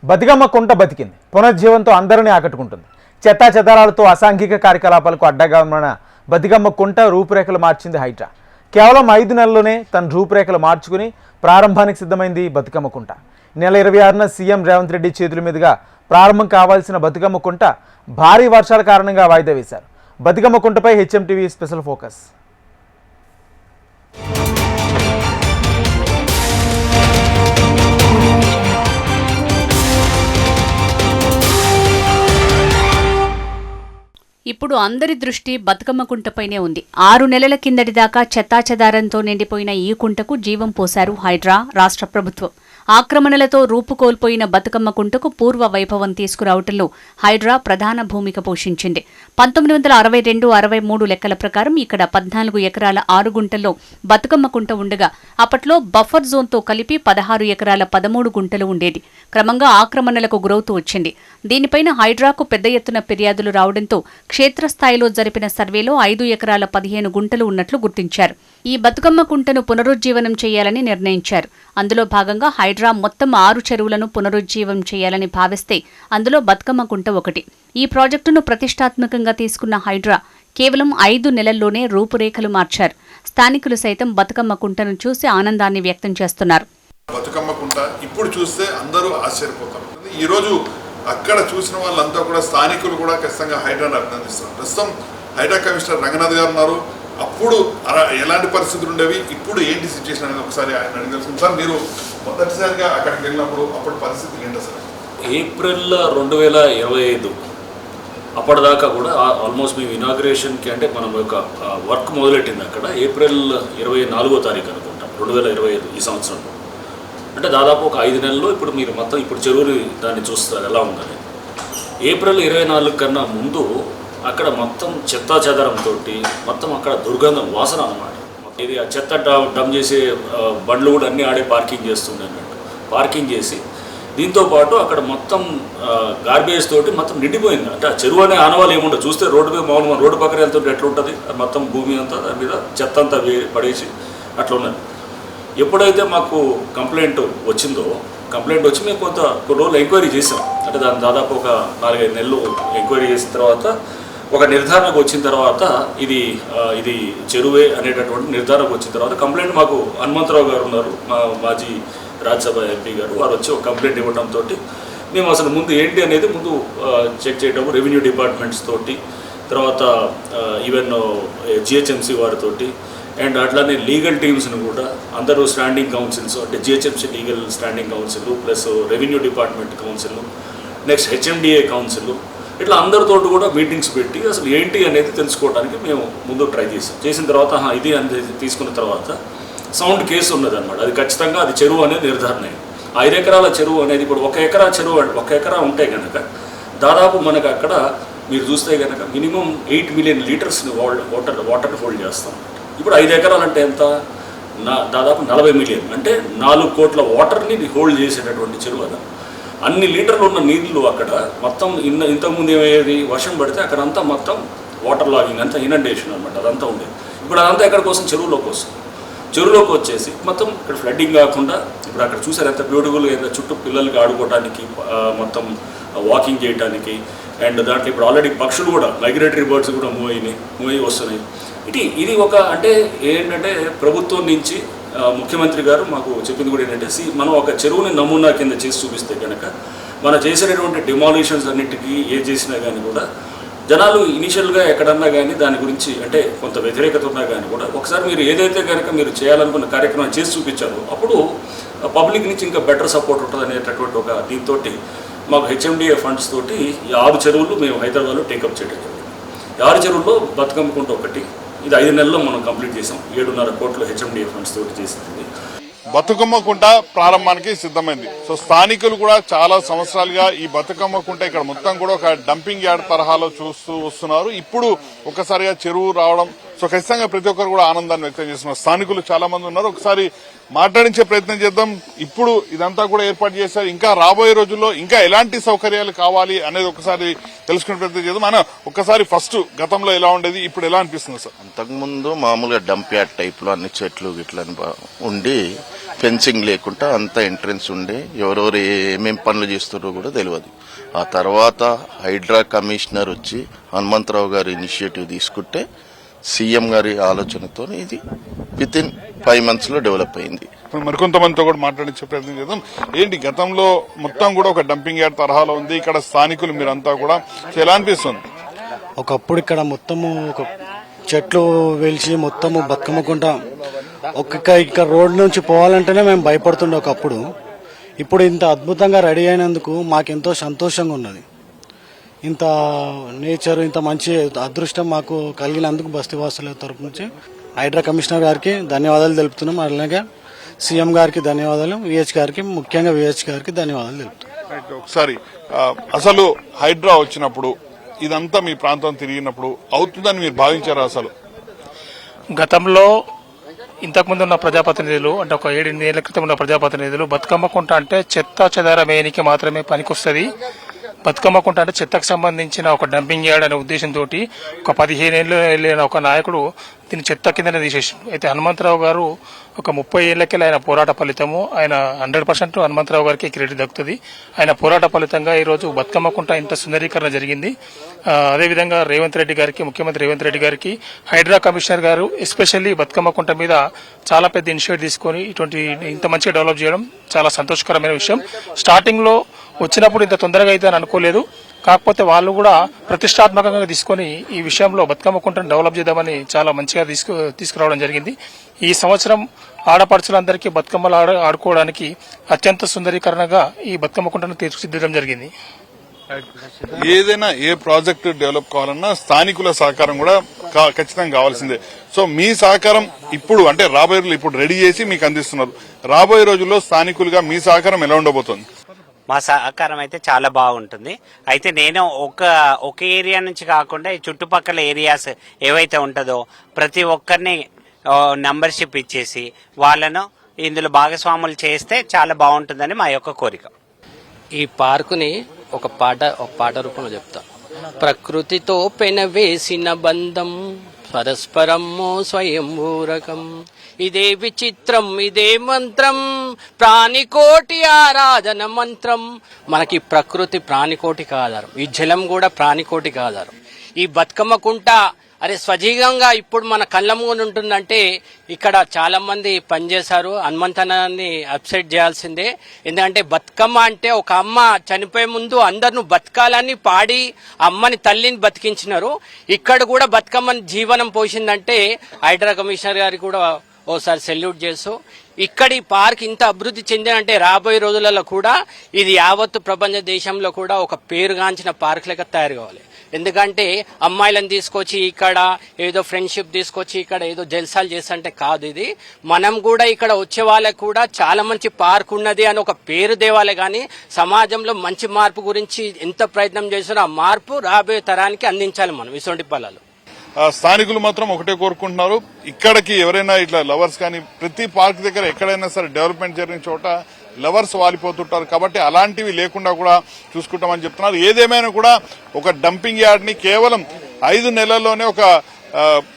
బతుకమ్మ కుంట బతికింది. పునర్జీవంతో అందరినీ ఆకట్టుకుంటుంది. చెత్తా చెదారాలతో అసాంఘిక కార్యకలాపాలకు అడ్డగా ఉన్న బతుకమ్మ కుంట రూపురేఖలు మార్చింది హైడ్రా. కేవలం 5 నెలల్లోనే తన రూపురేఖలు మార్చుకుని ప్రారంభానికి సిద్ధమైంది బతుకమ్మ కుంట. నెల 26న సీఎం రేవంత్ రెడ్డి చేతుల మీదుగా ప్రారంభం కావాల్సిన బతుకమ్మ కుంట భారీ వర్షాల కారణంగా వాయిదా వేశారు. బతుకమ్మ కుంటపై హెచ్ఎంటీవీ స్పెషల్ ఫోకస్. ఇప్పుడు అందరి దృష్టి బతుకమ్మ కుంటపైనే ఉంది. 6 నెలల కిందటి దాకా చెత్తాచెదారంతో నిండిపోయిన ఈ కుంటకు జీవం పోశారు హైడ్రా, రాష్ట్ర ప్రభుత్వం. ఆక్రమణలతో రూపుకోల్పోయిన బతుకమ్మ కుంటకు పూర్వ వైభవం తీసుకురావటంలో హైడ్రా ప్రధాన భూమిక పోషించింది. 1962-63 లెక్కల ప్రకారం ఇక్కడ 14 ఎకరాల 6 గుంటల్లో బతుకమ్మ కుంట ఉండగా అప్పట్లో బఫర్ జోన్తో కలిపి 16 ఎకరాల 13 గుంటలు ఉండేది. క్రమంగా ఆక్రమణలకు గురవుతూ వచ్చింది. దీనిపైన హైడ్రాకు పెద్ద ఎత్తున ఫిర్యాదులు రావడంతో క్షేత్రస్థాయిలో జరిపిన సర్వేలో 5 ఎకరాల 15 గుంటలు ఉన్నట్లు గుర్తించారు. ఈ బతుకమ్మ కుంటను పునరుజ్జీవనం చేయాలని నిర్ణయించారు. అందులో భాగంగా హైడ్రా మొత్తం 6 చెరువులను పునరుజ్జీవం చేయాలని భావిస్తే అందులో బతుకమ్మ కుంట ఒకటి. ఈ ప్రాజెక్టును ప్రతిష్టాత్మకంగా తీసుకున్న హైడ్రా కేవలం 5 నెలల్లోనే రూపురేఖలు మార్చారు. స్థానికులు సైతం బతుకమ్మ కుంటను చూసి ఆనందాన్ని వ్యక్తం చేస్తున్నారు. బతుకమ్మ కుంట ఇప్పుడు చూస్తే అందరూ ఆశ్చర్యపోతారు. ఈ రోజు అక్కడ చూసిన వాళ్ళంతా కూడా స్థానికులు కూడా ఖచ్చితంగా హైడ్రాను అభినందిస్తున్నారు. ప్రస్తుతం హైడ్రా కమిషనర్ రంగనాథ్ గారు ఉన్నారు. అప్పుడు ఎలాంటి పరిస్థితులు ఉండేవి, ఇప్పుడు ఏంటి సిచ్యువేషన్ అనేది ఒకసారి ఆయన అడిగి తెలుసుకుంటాం. సార్, మీరు మొదటిసారిగా అక్కడికి వెళ్ళినప్పుడు అప్పుడు పరిస్థితి ఏంటో సార్? ఏప్రిల్ 2025 అప్పటిదాకా కూడా ఆల్మోస్ట్ మేము ఇనాగ్రేషన్కి అంటే మనం ఒక వర్క్ మొదలెట్టింది అక్కడ ఏప్రిల్ 24వ తారీఖు అనుకుంటాం 2025 ఈ సంవత్సరంలో. అంటే దాదాపు ఒక 5 నెలల్లో ఇప్పుడు మీరు మొత్తం ఇప్పుడు చెరువుని దాన్ని చూస్తారు ఎలా ఉందని. ఏప్రిల్ 24 కన్నా ముందు అక్కడ మొత్తం చెత్తా చెదరంతో మొత్తం అక్కడ దుర్గంధం వాసన అన్నమాట. ఇది ఆ చెత్త డమ్ చేసే బండ్లు కూడా అన్నీ ఆడే పార్కింగ్ చేస్తుండే అన్నట్టు. పార్కింగ్ చేసి దీంతోపాటు అక్కడ మొత్తం గార్బేజ్ తోటి మొత్తం నిండిపోయింది. అంటే ఆ చెరువు అనే ఆనవాళ్ళు ఏముంటుంది, చూస్తే రోడ్డు మీద మామూలుగా రోడ్డు పక్కన వెళ్తుంటే ఎట్లా ఉంటుంది, మొత్తం భూమి అంతా దాని మీద చెత్త అంతా పడేసి అట్లా ఉన్నది. ఎప్పుడైతే మాకు కంప్లైంట్ వచ్చిందో, కంప్లైంట్ వచ్చి మేము కొన్ని రోజులు ఎంక్వైరీ చేసాం. అంటే దాని దాదాపు ఒక 4-5 నెలలు ఎంక్వైరీ చేసిన తర్వాత ఒక నిర్ధారణకు వచ్చిన తర్వాత ఇది చెరువే అనేటటువంటి నిర్ధారణకు వచ్చిన తర్వాత కంప్లైంట్ మాకు హనుమంతరావు గారు ఉన్నారు, మా మాజీ రాజ్యసభ ఎంపీ గారు, వారు వచ్చి ఒక కంప్లైంట్ ఇవ్వడంతో మేము అసలు ముందు ఏంటి అనేది ముందు చెక్ చేయడం, రెవెన్యూ డిపార్ట్మెంట్స్ తోటి, తర్వాత ఈవెన్ జిహెచ్ఎంసీ వారితోటి అండ్ అట్లానే లీగల్ టీమ్స్ను కూడా అందరూ స్టాండింగ్ కౌన్సిల్స్ అంటే GHMC legal standing council plus revenue department council, next HMDA council, ఇట్లా అందరితో కూడా మీటింగ్స్ పెట్టి అసలు ఏంటి అనేది తెలుసుకోవడానికి మేము ముందు ట్రై చేసిన తర్వాత ఇది అనేది తీసుకున్న తర్వాత సౌండ్ కేసు ఉన్నది అనమాట. అది ఖచ్చితంగా అది చెరువు అనేది నిర్ధారణ అయింది. 5 ఎకరాల చెరువు అనేది ఇప్పుడు 1 ఎకరా చెరువు 1 ఎకరా ఉంటే కనుక దాదాపు మనకు అక్కడ మీరు చూస్తే కనుక మినిమం 8 మిలియన్ లీటర్స్ని వాటర్ని హోల్డ్ చేస్తాం. ఇప్పుడు 5 ఎకరాలు అంటే ఎంత, దాదాపు 40 మిలియన్ అంటే 4 కోట్ల వాటర్ని హోల్డ్ చేసేటటువంటి చెరువు అది. అన్ని లీటర్లు ఉన్న నీళ్లు అక్కడ మొత్తం ఇంతకుముందు ఏమయ్యేది, వర్షం పడితే అక్కడంతా మొత్తం వాటర్ లాగింగ్ అంతా ఇనండేషన్ అనమాట, అదంతా ఉండేది. ఇప్పుడు అదంతా ఎక్కడ కోసం, చెరువులోకి వచ్చేసి మొత్తం ఇక్కడ ఫ్లడ్డింగ్ కాకుండా ఇప్పుడు అక్కడ చూసారు ఎంత బ్యూటిఫుల్గా ఎంత చుట్టూ పిల్లలకి ఆడుకోవడానికి, మొత్తం వాకింగ్ చేయడానికి అండ్ దాంట్లో ఇప్పుడు ఆల్రెడీ పక్షులు కూడా మైగ్రేటరీ బర్డ్స్ కూడా మూవ్ అయ్యి వస్తున్నాయి. ఇది ఒక అంటే ఏంటంటే ప్రభుత్వం నుంచి ముఖ్యమంత్రి గారు మాకు చెప్పింది కూడా ఏంటంటే మనం ఒక చెరువుని నమూనా కింద చేసి చూపిస్తే కనుక మనం చేసినటువంటి డిమాలిషన్స్ అన్నిటికీ ఏ చేసినా కానీ కూడా జనాలు ఇనిషియల్గా ఎక్కడన్నా కానీ దాని గురించి అంటే కొంత వ్యతిరేకత ఉన్నా కానీ కూడా ఒకసారి మీరు ఏదైతే కనుక మీరు చేయాలనుకున్న కార్యక్రమం చేసి చూపించారో అప్పుడు పబ్లిక్ నుంచి ఇంకా బెటర్ సపోర్ట్ ఉంటుంది అనేటటువంటి ఒక దీంతో మాకు హెచ్ఎండిఏ ఫండ్స్ తోటి ఈ 6 చెరువులు మేము హైదరాబాద్లో టేకప్ చేయడం జరిగింది. 6 చెరువుల్లో బతుకమ్మ కుంట ఒకటి. ఇది 5 నెలల్లో మనం కంప్లీట్ చేసాం. 7.5 కోట్లు హెచ్ఎండిఏ ఫండ్స్ తోటి చేసింది. బతుకమ్మ కుంట ప్రారంభానికి సిద్ధమైంది. సో స్థానికులు కూడా చాలా సంవత్సరాలుగా ఈ బతుకమ్మ కుంట ఇక్కడ మొత్తం కూడా ఒక డంపింగ్ యార్డ్ తరహాలో చూస్తూ వస్తున్నారు. ఇప్పుడు ఒక్కసారిగా చెరువు రావడం సో ఖచ్చితంగా ప్రతి ఒక్కరు కూడా ఆనందాన్ని వ్యక్తం చేస్తున్నారు. స్థానికులు చాలా మంది ఉన్నారు, ఒకసారి మాట్లాడించే ప్రయత్నం చేద్దాం. ఇప్పుడు ఇదంతా కూడా ఏర్పాటు చేశారు, ఇంకా రాబోయే రోజుల్లో ఇంకా ఎలాంటి సౌకర్యాలు కావాలి అనేది ఒకసారి తెలుసుకునే ప్రయత్నం చేద్దాం. మనం ఒక్కసారి ఫస్ట్ గతంలో ఎలా ఉండేది, ఇప్పుడు ఎలా అనిపిస్తుంది సార్? అంతకుముందు మామూలుగా డంప్ యార్డ్ టైప్ లో అన్ని చెట్లు గిట్లని ఉండి ఫెన్సింగ్ లేకుండా అంత ఎంట్రన్స్ ఉండే ఎవరెవరు ఏమేం పనులు చేస్తారో కూడా తెలియదు. ఆ తర్వాత హైడ్రా కమిషనర్ వచ్చి హనుమంతరావు గారు ఇనిషియేటివ్ తీసుకుంటే సీఎం గారి ఆలోచనతో ఇది వితిన్ 5 months లో డెవలప్ అయింది. మరికొంతమందితో కూడా మాట్లాడించే ప్రయత్నం చేద్దాం. ఏంటి గతంలో మొత్తం కూడా ఒక డంపింగ్ యార్డ్ తరహాలో ఉంది, ఇక్కడ స్థానికులు మీరంతా కూడా ఎలా అనిపిస్తుంది? ఒకప్పుడు ఇక్కడ మొత్తము ఒక చెట్లు వెలిచి మొత్తము బతుకమ్మకుంటా ఇక్కడ రోడ్ నుంచి పోవాలంటేనే మేము భయపడుతుండే ఒకప్పుడు. ఇప్పుడు ఇంత అద్భుతంగా రెడీ అయినందుకు మాకెంతో సంతోషంగా ఉన్నది. ఇంత నేచర్, ఇంత మంచి అదృష్టం మాకు కలిగినందుకు బస్తీవాసుల తరపు నుంచి హైడ్రా కమిషనర్ గారికి ధన్యవాదాలు తెలుపుతున్నాం. అలాగే సీఎం గారికి ధన్యవాదాలు, విహెచ్ గారికి, ముఖ్యంగా విహెచ్ గారికి ధన్యవాదాలు తెలుపుతున్నాం. ఒకసారి అసలు హైడ్రా వచ్చినప్పుడు ఇదంతా మీ ప్రాంతం తిరిగినప్పుడు అవుతుందని మీరు భావించారా? అసలు గతంలో ఇంతకుముందు ఉన్న ప్రజాప్రతినిధులు అంటే ఒక 7-8 ఏళ్ల క్రితం ఉన్న ప్రజాప్రతినిధులు బతుకమ్మ కుంట అంటే చెత్త చెదారం వేయనికి మాత్రమే పనికొస్తుంది, బతుకమ్మ కుంట అంటే చెత్తకు సంబంధించిన ఒక డంపింగ్ యార్డ్ అనే ఉద్దేశంతో ఒక 15 ఏళ్ళు వెళ్ళిన ఒక నాయకుడు దీన్ని చెత్త కిందనే తీసేసిండు. అయితే హనుమంతరావు గారు ఒక 30 ఏళ్లకెళ్ళి ఆయన పోరాట ఫలితము, ఆయన 100% హనుమంతరావు గారికి క్రెడిట్ దక్కుతుంది. ఆయన పోరాట ఫలితంగా ఈరోజు బతుకమ్మ కుంట ఇంత సుందరీకరణ జరిగింది. అదేవిధంగా రేవంత్ రెడ్డి గారికి, ముఖ్యమంత్రి రేవంత్ రెడ్డి గారికి, హైడ్రా కమిషనర్ గారు ఎస్పెషల్లీ బతుకమ్మ కుంట మీద చాలా పెద్ద ఇనిషియేటివ్ తీసుకొని ఇటువంటి ఇంత మంచిగా డెవలప్ చేయడం చాలా సంతోషకరమైన విషయం. స్టార్టింగ్ లో వచ్చినప్పుడు ఇంత తొందరగా అయితే అని అనుకోలేదు. కాకపోతే వాళ్ళు కూడా ప్రతిష్టాత్మకంగా తీసుకొని ఈ విషయంలో బతుకమ్మ కుంటను డెవలప్ చేద్దామని చాలా మంచిగా తీసుకురావడం జరిగింది. ఈ సంవత్సరం ఆడపడుచులందరికీ బతుకమ్మలు ఆడుకోవడానికి అత్యంత సుందరీకరణగా ఈ బతుకమ్మ కుంటను తీర్చిదిద్దడం జరిగింది. ఏదైనా ఏ ప్రాజెక్టు డెవలప్ కావాలన్నా స్థానికుల సహకారం కూడా ఖచ్చితంగా కావాల్సిందే. సో మీ సహకారం ఇప్పుడు అంటే రాబోయే రోజులు ఇప్పుడు రెడీ చేసి మీకు అందిస్తున్నారు. రాబోయే రోజుల్లో స్థానికులుగా మీ సహకారం ఎలా ఉండబోతోంది? మా సహకారం అయితే చాలా బాగుంటుంది. అయితే నేను ఒక ఏరియా నుంచి కాకుండా ఈ చుట్టుపక్కల ఏరియాస్ ఏవైతే ఉంటుందో ప్రతి ఒక్కరిని నంబర్షిప్ ఇచ్చేసి వాళ్ళను ఇందులో భాగస్వాములు చేస్తే చాలా బాగుంటుందని మా యొక్క కోరిక. ఈ పార్కుని ఒక పాట రూపంలో చెప్తా. ప్రకృతితో పెనవేసిన బంధం పరస్పరము స్వయంభూరకం, ఇదే విచిత్రం ఇదే మంత్రం ప్రాణికోటి ఆరాధన మంత్రం. మనకి ప్రకృతి ప్రాణికోటికి ఆధారం, ఈ జలం కూడా ప్రాణికోటికి ఆధారం. ఈ బతుకమ్మ కుంట అరే స్వజీవంగా ఇప్పుడు మన కళ్ళ ముందు ఉంటుందంటే ఇక్కడ చాలా మంది పనిచేశారు. హనుమంతనాన్ని అప్సెట్ చేయాల్సిందే. ఎందుకంటే బతుకమ్మ అంటే ఒక అమ్మ చనిపోయే ముందు అందరిని బతకాలని పాడి అమ్మని తల్లిని బతికించినారు. ఇక్కడ కూడా బతుకమ్మని జీవనం పోసిందంటే హైడ్రా కమిషనర్ గారికి కూడా ఓసారి సెల్యూట్ చేస్తూ ఇక్కడ ఈ పార్క్ ఇంత అభివృద్ధి చెందినంటే రాబోయే రోజులలో కూడా ఇది యావత్తు ప్రపంచ దేశంలో కూడా ఒక పేరుగాంచిన పార్క్ లెక్క తయారు కావాలి. ఎందుకంటే అమ్మాయిలను తీసుకొచ్చి ఇక్కడ ఏదో ఫ్రెండ్షిప్ తీసుకొచ్చి ఇక్కడ ఏదో జల్సాలు చేస్తుంటే కాదు. ఇది మనం కూడా ఇక్కడ వచ్చే వాళ్ళకు కూడా చాలా మంచి పార్క్ ఉన్నది అని ఒక పేరు దేవాలే కానీ సమాజంలో మంచి మార్పు గురించి ఎంత ప్రయత్నం చేసినా ఆ మార్పు రాబోయే తరానికి అందించాలి మనం ఇటువంటి పనులు. స్థానికులు మాత్రం ఒకటే కోరుకుంటున్నారు, ఇక్కడికి ఎవరైనా ఇట్లా లవర్స్ కానీ ప్రతి పార్క్ దగ్గర ఎక్కడైనా సరే డెవలప్మెంట్ జరిగిన చోట లవర్స్ వాలిపోతుంటారు. కాబట్టి అలాంటివి లేకుండా కూడా చూసుకుంటామని చెప్తున్నారు. ఏదేమైనా కూడా ఒక డంపింగ్ యార్డ్ ని కేవలం 5 నెలల్లోనే ఒక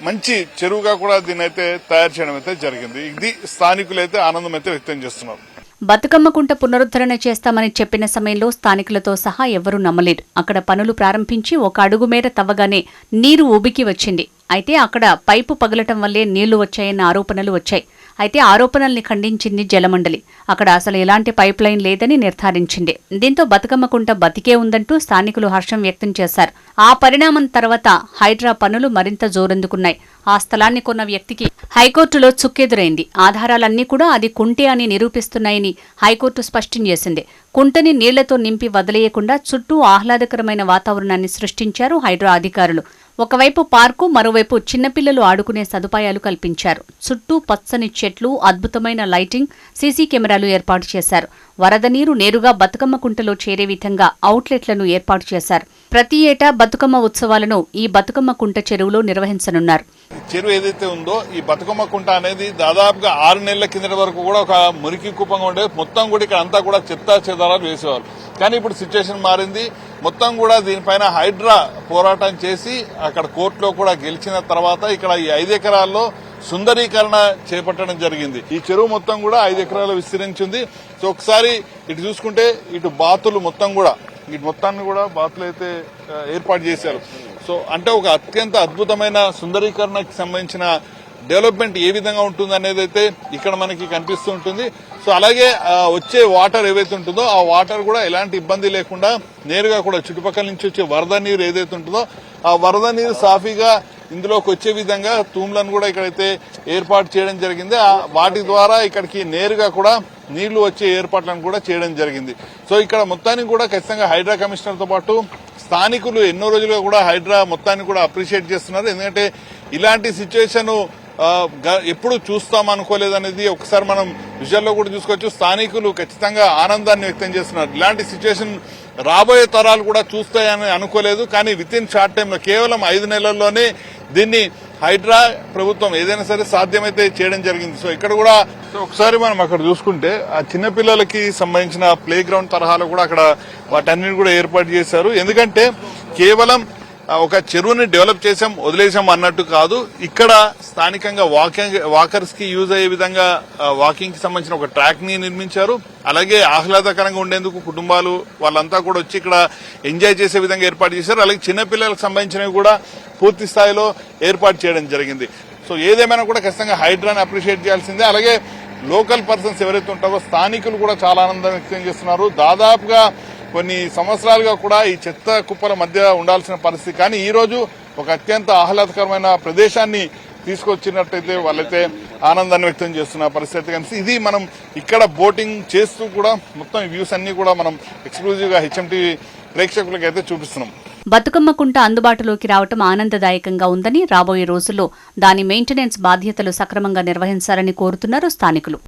మంచి చెరువుగా కూడా దీన్ని అయితే తయారు చేయడం అయితే జరిగింది. ఇది స్థానికులైతే ఆనందం అయితే వ్యక్తం చేస్తున్నారు. బతుకమ్మ కుంట పునరుద్ధరణ చేస్తామని చెప్పిన సమయంలో స్థానికులతో సహా ఎవరూ నమ్మలేదు. అక్కడ పనులు ప్రారంభించి 1 అడుగు మేర తవ్వగానే నీరు ఉబికి వచ్చింది. అయితే అక్కడ పైపు పగలటం వల్లే నీళ్లు వచ్చాయన్న ఆరోపణలు వచ్చాయి. అయితే ఆరోపణల్ని ఖండించింది జలమండలి. అక్కడ అసలు ఎలాంటి పైప్ లైన్ లేదని నిర్ధారించింది. దీంతో బతుకమ్మ కుంట బతికే ఉందంటూ స్థానికులు హర్షం వ్యక్తం చేశారు. ఆ పరిణామం తర్వాత హైడ్రా పనులు మరింత జోరందుకున్నాయి. ఆ స్థలాన్ని కొన్న వ్యక్తికి హైకోర్టులో చుక్కెదురైంది. ఆధారాలన్నీ కూడా అది కుంటే అని నిరూపిస్తున్నాయని హైకోర్టు స్పష్టం చేసింది. కుంటని నీళ్లతో నింపి వదిలేయకుండా చుట్టూ ఆహ్లాదకరమైన వాతావరణాన్ని సృష్టించారు హైడ్రా అధికారులు. ఒకవైపు పార్కు, మరోవైపు చిన్నపిల్లలు ఆడుకునే సదుపాయాలు కల్పించారు. చుట్టూ పచ్చని చెట్లు, అద్భుతమైన లైటింగ్, సీసీ కెమెరాలు ఏర్పాటు చేశారు. వరద నీరు నేరుగా బతుకమ్మ కుంటలో చేరే విధంగా అవుట్లెట్లను ఏర్పాటు చేశారు. ప్రతి ఏటా బతుకమ్మ ఉత్సవాలను ఈ బతుకమ్మ కుంట చెరువులో నిర్వహించనున్నారు. చెరువు ఏదైతే ఉందో ఈ బతుకమ్మ కుంట అనేది దాదాపుగా 6 నెలల కిందటి వరకు కూడా ఒక మురికి కుప్పంగా ఉండేది. మొత్తం కూడా ఇక్కడ అంతా కూడా చెత్త చెదారాలు వేసేవారు. కానీ ఇప్పుడు సిచ్యువేషన్ మారింది. మొత్తం కూడా దీనిపైన హైడ్రా పోరాటం చేసి అక్కడ కోర్టులో కూడా గెలిచిన తర్వాత ఇక్కడ ఈ 5 ఎకరాల్లో సుందరీకరణ చేపట్టడం జరిగింది. ఈ చెరువు మొత్తం కూడా 5 ఎకరాలు విస్తరించింది. సో ఒకసారి ఇటు చూసుకుంటే ఇటు బాతులు మొత్తం కూడా ఇటు మొత్తాన్ని కూడా బాతులు అయితే ఏర్పాటు చేశారు. సో అంటే ఒక అత్యంత అద్భుతమైన సుందరీకరణకు సంబంధించిన డెవలప్మెంట్ ఏ విధంగా ఉంటుంది అనేది అయితే ఇక్కడ మనకి కనిపిస్తూ ఉంటుంది. సో అలాగే వచ్చే వాటర్ ఏవైతే ఉంటుందో ఆ వాటర్ కూడా ఎలాంటి ఇబ్బంది లేకుండా నేరుగా కూడా చుట్టుపక్కల నుంచి వచ్చే వరద నీరు ఏదైతే ఉంటుందో ఆ వరద నీరు సాఫీగా ఇందులోకి వచ్చే విధంగా తూమ్లను కూడా ఇక్కడైతే ఏర్పాటు చేయడం జరిగింది. వాటి ద్వారా ఇక్కడికి నేరుగా కూడా నీళ్లు వచ్చే ఏర్పాట్లను కూడా చేయడం జరిగింది. సో ఇక్కడ మొత్తానికి కూడా ఖచ్చితంగా హైడ్రా కమిషనర్ తో పాటు స్థానికులు ఎన్నో రోజులుగా కూడా హైడ్రా మొత్తాన్ని కూడా అప్రిషియేట్ చేస్తున్నారు. ఎందుకంటే ఇలాంటి సిచ్యువేషన్ ఎప్పుడు చూస్తాం అనుకోలేదనేది ఒకసారి మనం విజువల్లో కూడా చూసుకోవచ్చు. స్థానికులు ఖచ్చితంగా ఆనందాన్ని వ్యక్తం చేస్తున్నారు. ఇలాంటి సిచ్యువేషన్ రాబోయే తరాలు కూడా చూస్తాయని అనుకోలేదు. కానీ విత్ ఇన్ షార్ట్ టైంలో కేవలం 5 నెలల్లోనే దీన్ని హైడ్రా ప్రభుత్వం ఏదైనా సరే సాధ్యమైతే చేయడం జరిగింది. సో ఇక్కడ కూడా ఒకసారి మనం అక్కడ చూసుకుంటే ఆ చిన్నపిల్లలకి సంబంధించిన ప్లే గ్రౌండ్ తరహాలో కూడా అక్కడ వాటన్నిటి కూడా ఏర్పాటు చేశారు. ఎందుకంటే కేవలం ఒక చెరువుని డెవలప్ చేసాం వదిలేసాం అన్నట్టు కాదు. ఇక్కడ స్థానికంగా వాకర్స్ కి యూజ్ అయ్యే విధంగా వాకింగ్ కి సంబంధించిన ఒక ట్రాక్ ని నిర్మించారు. అలాగే ఆహ్లాదకరంగా ఉండేందుకు కుటుంబాలు వాళ్ళంతా కూడా వచ్చి ఇక్కడ ఎంజాయ్ చేసే విధంగా ఏర్పాటు చేశారు. అలాగే చిన్నపిల్లలకు సంబంధించినవి కూడా పూర్తి స్థాయిలో ఏర్పాటు చేయడం జరిగింది. సో ఏదేమైనా కూడా ఖచ్చితంగా హైడ్రాని అప్రిషియేట్ చేయాల్సిందే. అలాగే లోకల్ పర్సన్స్ ఎవరైతే ఉంటారో స్థానికులు కూడా చాలా ఆనందం వ్యక్తం చేస్తున్నారు. దాదాపుగా కొన్ని సంవత్సరాలుగా కూడా ఈ చెత్త కుప్పల మధ్య ఉండాల్సిన పరిస్థితి, కానీ ఈ రోజు ఒక అత్యంత ఆహ్లాదకరమైన ప్రదేశాన్ని తీసుకొచ్చినట్టయితే వాళ్ళైతే ఆనందాన్ని వ్యక్తం చేస్తున్న పరిస్థితి కనిపిస్తుంది. ఇది మనం ఇక్కడ బోటింగ్ చేస్తూ కూడా మొత్తం వ్యూస్ అన్ని కూడా మనం ఎక్స్క్లూజివ్ గా హెచ్ఎంటీవీ ప్రేక్షకులకు అయితే చూపిస్తున్నాం. బతుకమ్మ కుంట అందుబాటులోకి రావటం ఆనందదాయకంగా ఉందని, రాబోయే రోజుల్లో దాని మెయింటెనెన్స్ బాధ్యతలు సక్రమంగా నిర్వహించాలని కోరుతున్నారు స్థానికులు.